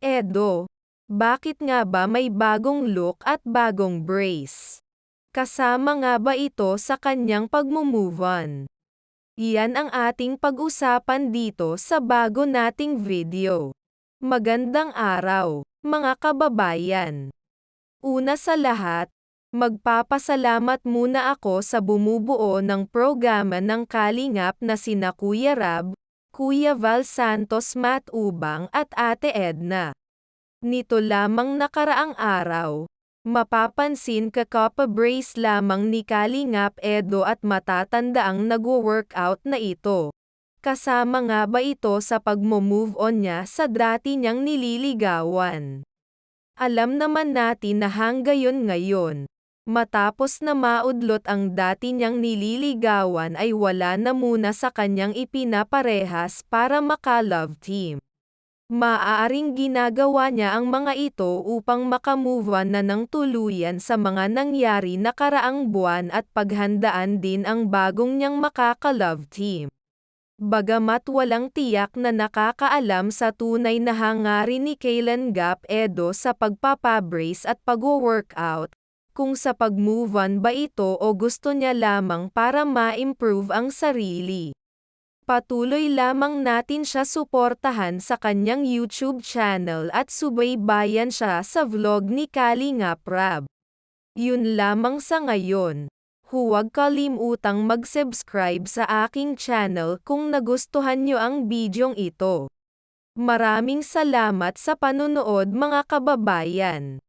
Edo, bakit nga ba may bagong look at bagong brace? Kasama nga ba ito sa kanyang pagmo-move on? Iyan ang ating pag-usapan dito sa bago nating video. Magandang araw, mga kababayan. Una sa lahat, magpapasalamat muna ako sa bumubuo ng programa ng Kalingap na sina Kuya Rab, Kuya Val Santos Matubang at Ate Edna. Nito lamang nakaraang araw, mapapansin kaka-brace lamang ni Kalingap Edo at matatandaang nagwo-workout na ito. Kasama nga ba ito sa pagmo-move on niya sa dati niyang nililigawan? Alam naman natin na hanggayon ngayon, matapos na maudlot ang dati niyang nililigawan ay wala na muna sa kanyang ipinaparehas para maka-love team. Maaaring ginagawa niya ang mga ito upang makamove on na ng tuluyan sa mga nangyari nakaraang buwan at paghandaan din ang bagong niyang makaka-love team. Bagamat walang tiyak na nakakaalam sa tunay na hangarin ni Kalingap Edo sa pagpapabrace at pagwo-workout, kung sa pag-move on ba ito o gusto niya lamang para ma-improve ang sarili. Patuloy lamang natin siya suportahan sa kanyang YouTube channel at subaybayan siya sa vlog ni Kalingap Rab. Yun lamang sa ngayon. Huwag kalimutang mag-subscribe sa aking channel kung nagustuhan nyo ang bidyong ito. Maraming salamat sa panonood mga kababayan.